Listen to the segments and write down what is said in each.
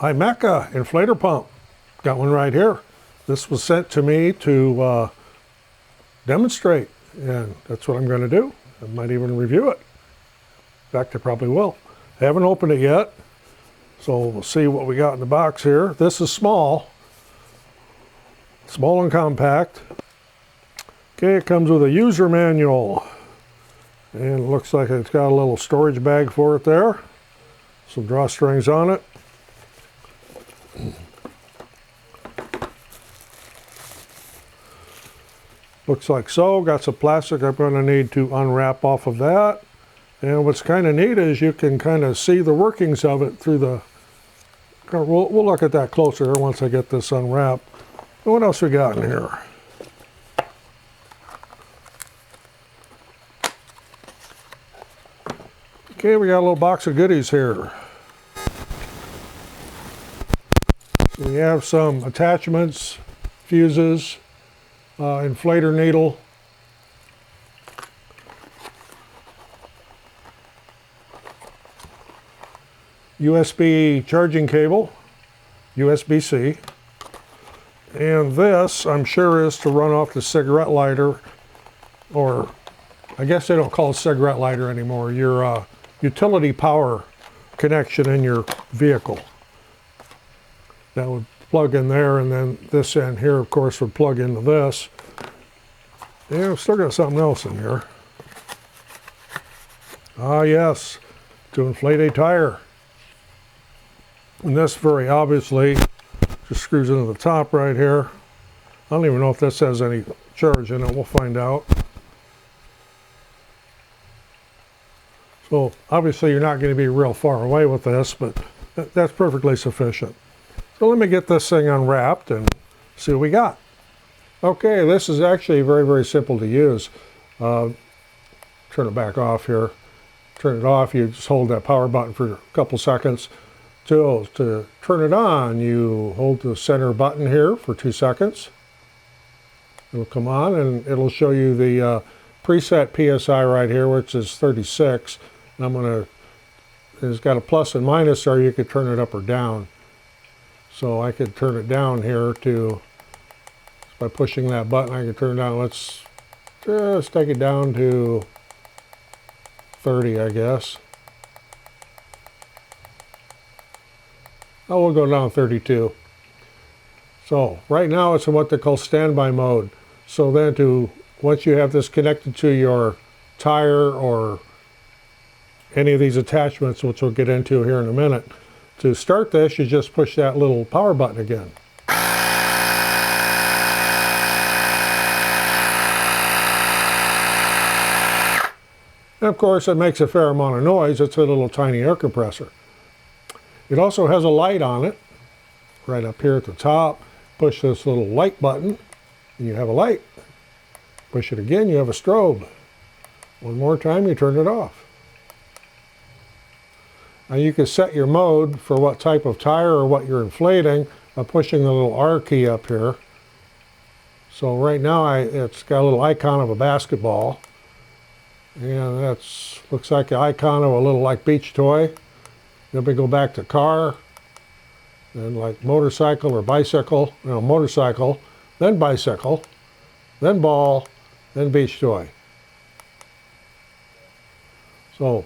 IMECA inflator pump. Got one right here. This was sent to me to demonstrate, and that's what I'm going to do. I might even review it. In fact, I probably will. I haven't opened it yet, so we'll see what we got in the box here. This is small and compact. Okay, it comes with a user manual, and it looks like it's got a little storage bag for it there. Some drawstrings on it. Looks like so. Got some plastic I'm going to need to unwrap off of that. And what's kind of neat is you can kind of see the workings of it through the... We'll look at that closer once I get this unwrapped. And what else we got in here? Okay, we got a little box of goodies here. So we have some attachments, fuses, inflator needle, USB charging cable, USB-C, and this I'm sure is to run off the cigarette lighter, or I guess they don't call it cigarette lighter anymore, your utility power connection in your vehicle. That would plug in there, and then this end here, of course, would plug into this. Yeah, I've still got something else in here. Ah, yes, to inflate a tire. And this very obviously just screws into the top right here. I don't even know if this has any charge in it. We'll find out. So obviously you're not going to be real far away with this, but that's perfectly sufficient. So let me get this thing unwrapped and see what we got. Okay, this is actually very, very simple to use. Turn it back off here. Turn it off, you just hold that power button for a couple seconds. To turn it on, you hold the center button here for 2 seconds. It'll come on and it'll show you the preset PSI right here, which is 36. And it's got a plus and minus there, you could turn it up or down. So I could turn it down here by pushing that button, I can turn it down. Let's just take it down to 30, I guess. Oh, we'll go down 32. So right now it's in what they call standby mode. So then once you have this connected to your tire or any of these attachments, which we'll get into here in a minute, to start this, you just push that little power button again. And of course, it makes a fair amount of noise. It's a little tiny air compressor. It also has a light on it, right up here at the top. Push this little light button, and you have a light. Push it again, you have a strobe. One more time, you turn it off. Now you can set your mode for what type of tire or what you're inflating by pushing the little R key up here. So right now, it's got a little icon of a basketball. And that looks like an icon of a little like beach toy. Then we go back to car, then like motorcycle or bicycle, motorcycle, then bicycle, then ball, then beach toy. So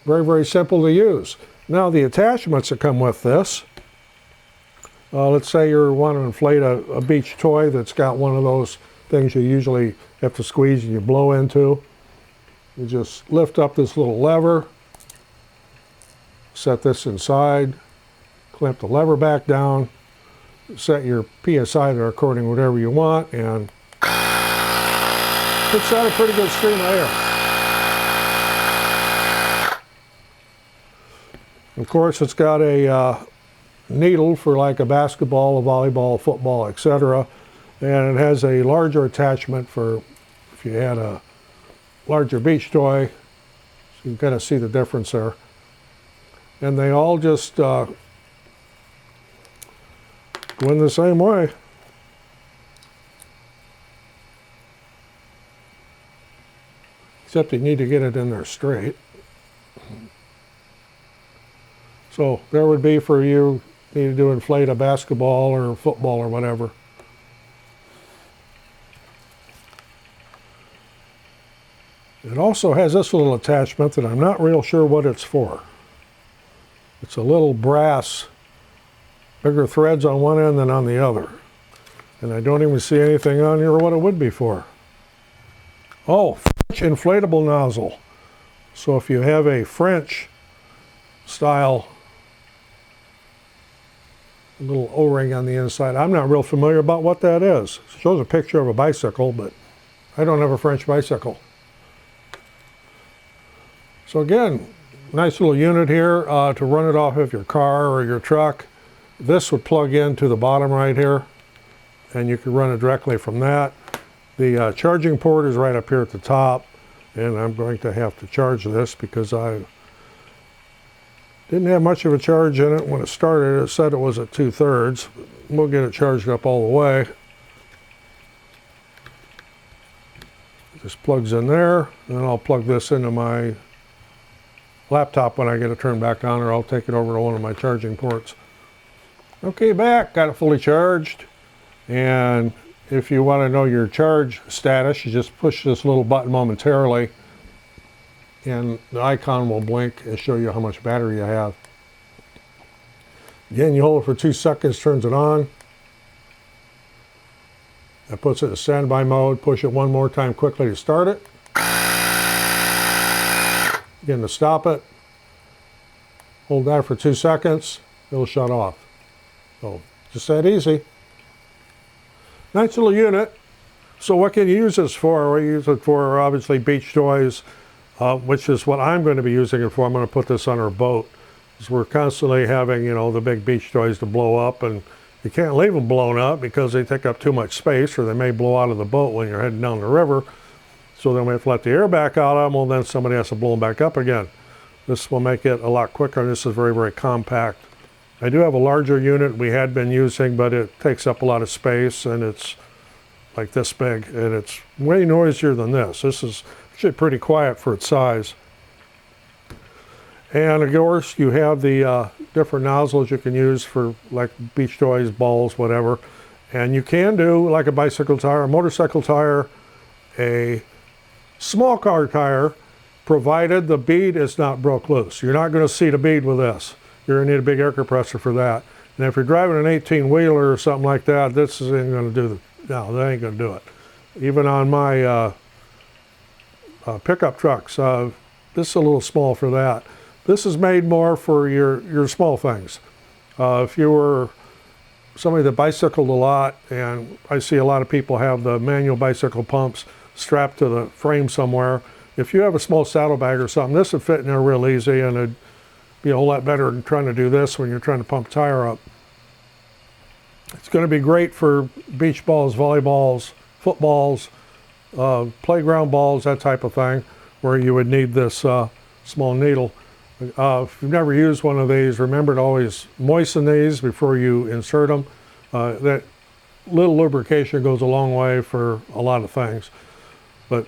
very, very simple to use. Now the attachments that come with this, let's say you want to inflate a beach toy that's got one of those things you usually have to squeeze and you blow into. You just lift up this little lever, set this inside, clamp the lever back down, set your PSI there according to whatever you want, and puts out a pretty good stream of air. Of course, it's got a needle for like a basketball, a volleyball, a football, etc. And it has a larger attachment for if you had a larger beach toy. So you can kind of see the difference there. And they all just go in the same way. Except you need to get it in there straight. So there would be for you needed to inflate a basketball or football or whatever. It also has this little attachment that I'm not real sure what it's for. It's a little brass, bigger threads on one end than on the other. And I don't even see anything on here what it would be for. Oh, French inflatable nozzle. So if you have a French style little O-ring on the inside, I'm not real familiar about what that is. It shows a picture of a bicycle, but I don't have a French bicycle. So again, nice little unit here to run it off of your car or your truck. This would plug into the bottom right here, and you can run it directly from that. The charging port is right up here at the top, and I'm going to have to charge this because I didn't have much of a charge in it when it started. It said it was at 2/3. We'll get it charged up all the way. Just plugs in there, and then I'll plug this into my laptop when I get it turned back on, or I'll take it over to one of my charging ports. Okay, back, got it fully charged. And if you want to know your charge status, you just push this little button momentarily and the icon will blink and show you how much battery you have. Again, you hold it for 2 seconds, turns it on. That puts it in standby mode. Push it one more time quickly to start it. Again, to stop it, hold that for 2 seconds, it'll shut off. So, just that easy. Nice little unit. So what can you use this for? We use it for, obviously, beach toys, which is what I'm going to be using it for. I'm going to put this on our boat, because we're constantly having, you know, the big beach toys to blow up, and you can't leave them blown up because they take up too much space, or they may blow out of the boat when you're heading down the river. So then we have to let the air back out of them, well, then somebody has to blow them back up again. This will make it a lot quicker. This is very, very compact. I do have a larger unit we had been using, but it takes up a lot of space, and it's like this big, and it's way noisier than this. This is actually pretty quiet for its size. And of course, you have the different nozzles you can use for like beach toys, balls, whatever. And you can do like a bicycle tire, a motorcycle tire, a small car tire, provided the bead is not broke loose. You're not going to seat a bead with this. You're going to need a big air compressor for that. And if you're driving an 18-wheeler or something like that, this isn't going to do no, that ain't going to do it. Even on my pickup trucks, this is a little small for that. This is made more for your small things. If you were somebody that bicycled a lot, and I see a lot of people have the manual bicycle pumps strapped to the frame somewhere, if you have a small saddlebag or something, this would fit in there real easy, and it'd be a whole lot better than trying to do this when you're trying to pump a tire up. It's going to be great for beach balls, volleyballs, footballs, playground balls, that type of thing, where you would need this small needle. If you've never used one of these, remember to always moisten these before you insert them. That little lubrication goes a long way for a lot of things, but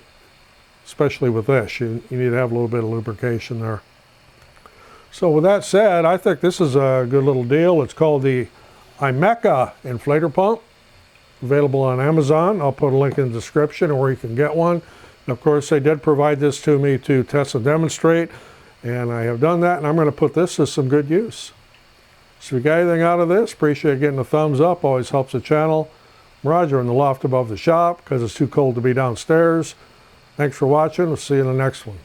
especially with this, you need to have a little bit of lubrication there. So with that said, I think this is a good little deal. It's called the Imeca inflator pump, available on Amazon. I'll put a link in the description or where you can get one. And of course, they did provide this to me to test and demonstrate, and I have done that, and I'm going to put this to some good use. So if you got anything out of this, appreciate getting a thumbs up, always helps the channel. I'm Roger in the loft above the shop because it's too cold to be downstairs. Thanks for watching. We'll see you in the next one.